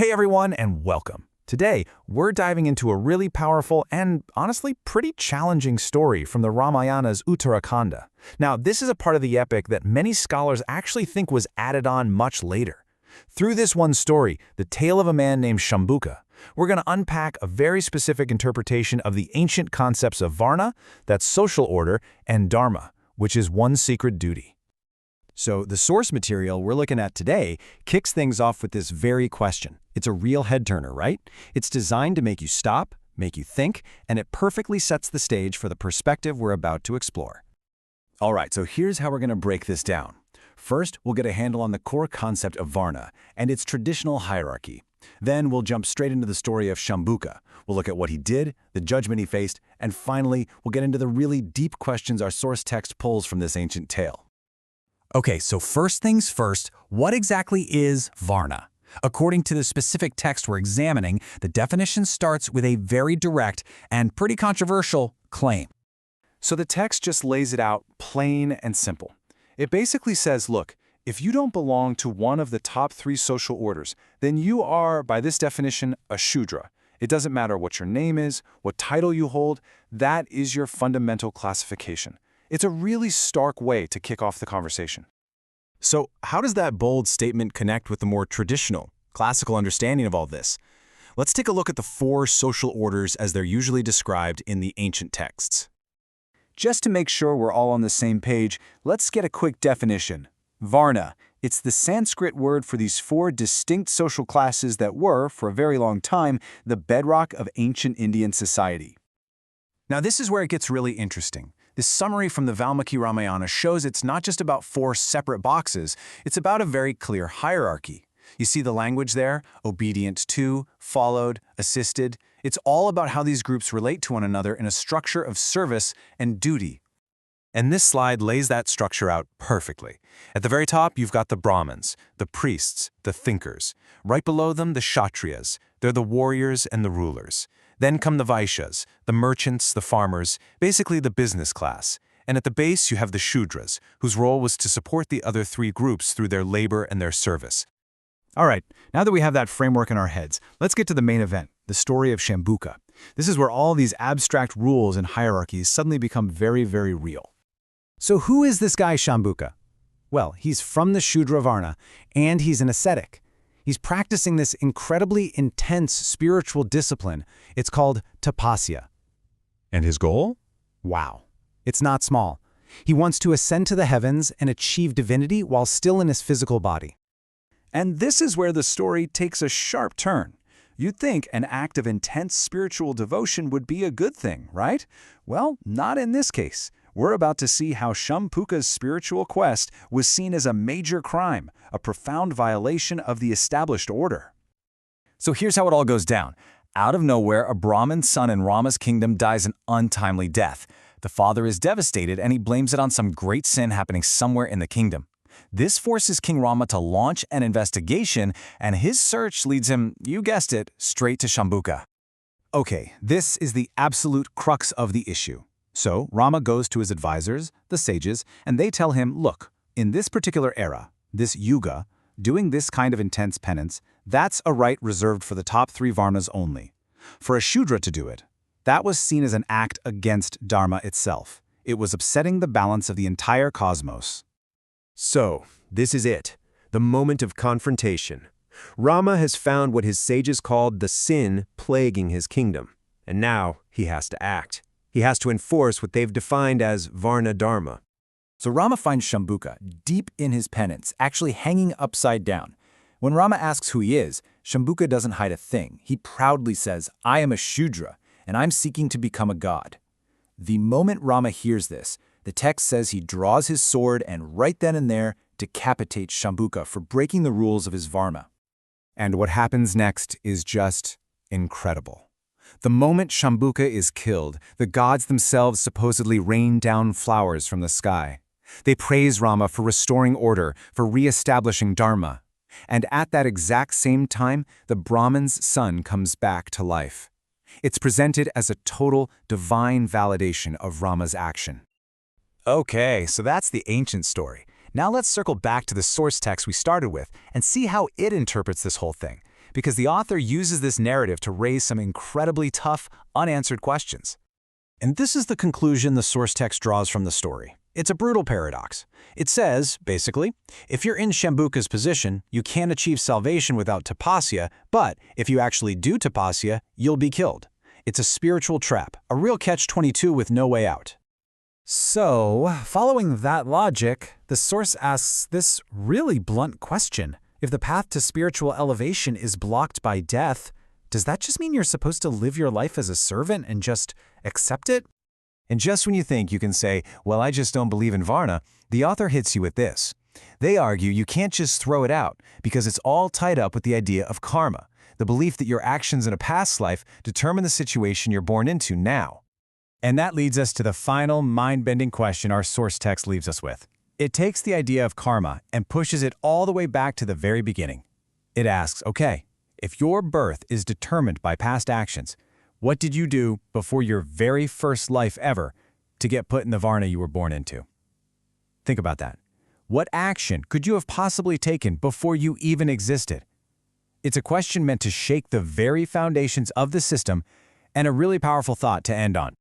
Hey everyone, and welcome. Today, we're diving into a really powerful and honestly pretty challenging story from the Ramayana's Uttarakhanda. Now, this is a part of the epic that many scholars actually think was added on much later. Through this one story, the tale of a man named Shambuka, we're going to unpack a very specific interpretation of the ancient concepts of Varna, that's social order, and Dharma, which is one's secret duty. So the source material we're looking at today kicks things off with this very question. It's a real head-turner, right? It's designed to make you stop, make you think, and it perfectly sets the stage for the perspective we're about to explore. All right, so here's how we're going to break this down. First, we'll get a handle on the core concept of Varna and its traditional hierarchy. Then we'll jump straight into the story of Shambuka. We'll look at what he did, the judgment he faced, and finally, we'll get into the really deep questions our source text pulls from this ancient tale. Okay, so first things first, what exactly is Varna? According to the specific text we're examining, the definition starts with a very direct and pretty controversial claim. So the text just lays it out plain and simple. It basically says, look, if you don't belong to one of the top 3 social orders, then you are, by this definition, a Shudra. It doesn't matter what your name is, what title you hold, that is your fundamental classification. It's a really stark way to kick off the conversation. So how does that bold statement connect with the more traditional, classical understanding of all this? Let's take a look at the 4 social orders as they're usually described in the ancient texts. Just to make sure we're all on the same page, let's get a quick definition. Varna. It's the Sanskrit word for these 4 distinct social classes that were, for a very long time, the bedrock of ancient Indian society. Now this is where it gets really interesting. This summary from the Valmiki Ramayana shows it's not just about 4 separate boxes, it's about a very clear hierarchy. You see the language there? Obedient to, followed, assisted. It's all about how these groups relate to one another in a structure of service and duty. And this slide lays that structure out perfectly. At the very top, you've got the Brahmins, the priests, the thinkers. Right below them, the Kshatriyas. They're the warriors and the rulers. Then come the Vaishyas, the merchants, the farmers, basically the business class. And at the base, you have the Shudras, whose role was to support the other 3 groups through their labor and their service. All right, now that we have that framework in our heads, let's get to the main event, the story of Shambuka. This is where all these abstract rules and hierarchies suddenly become very, very real. So who is this guy Shambuka? Well, he's from the Shudra Varna, and he's an ascetic. He's practicing this incredibly intense spiritual discipline. It's called tapasya. And his goal? Wow. It's not small. He wants to ascend to the heavens and achieve divinity while still in his physical body. And this is where the story takes a sharp turn. You'd think an act of intense spiritual devotion would be a good thing, right? Well, not in this case. We're about to see how Shambuka's spiritual quest was seen as a major crime, a profound violation of the established order. So here's how it all goes down. Out of nowhere, a Brahmin son in Rama's kingdom dies an untimely death. The father is devastated and he blames it on some great sin happening somewhere in the kingdom. This forces King Rama to launch an investigation, and his search leads him, you guessed it, straight to Shambuka. Okay, this is the absolute crux of the issue. So Rama goes to his advisors, the sages, and they tell him, look, in this particular era, this yuga, doing this kind of intense penance, that's a right reserved for the top 3 Varnas only. For a Shudra to do it, that was seen as an act against Dharma itself. It was upsetting the balance of the entire cosmos. So, this is it, the moment of confrontation. Rama has found what his sages called the sin plaguing his kingdom, and now he has to act. He has to enforce what they've defined as Varna Dharma. So Rama finds Shambuka deep in his penance, actually hanging upside down. When Rama asks who he is, Shambuka doesn't hide a thing. He proudly says, I am a Shudra, and I'm seeking to become a god. The moment Rama hears this, the text says he draws his sword and right then and there decapitates Shambuka for breaking the rules of his Varna. And what happens next is just incredible. The moment Shambuka is killed, the gods themselves supposedly rain down flowers from the sky. They praise Rama for restoring order, for re-establishing Dharma. And at that exact same time, the Brahmin's son comes back to life. It's presented as a total divine validation of Rama's action. Okay, so that's the ancient story. Now let's circle back to the source text we started with and see how it interprets this whole thing. because the author uses this narrative to raise some incredibly tough, unanswered questions. And this is the conclusion the source text draws from the story. It's a brutal paradox. It says, basically, if you're in Shambuka's position, you can't achieve salvation without tapasya, but if you actually do tapasya, you'll be killed. It's a spiritual trap, a real catch-22 with no way out. So, following that logic, the source asks this really blunt question. If the path to spiritual elevation is blocked by death, does that just mean you're supposed to live your life as a servant and just accept it? And just when you think you can say, well, I just don't believe in Varna, the author hits you with this. They argue you can't just throw it out because it's all tied up with the idea of karma, the belief that your actions in a past life determine the situation you're born into now. And that leads us to the final mind-bending question our source text leaves us with. It takes the idea of karma and pushes it all the way back to the very beginning. It asks, okay, if your birth is determined by past actions, what did you do before your very first life ever to get put in the Varna you were born into? Think about that. What action could you have possibly taken before you even existed? It's a question meant to shake the very foundations of the system and a really powerful thought to end on.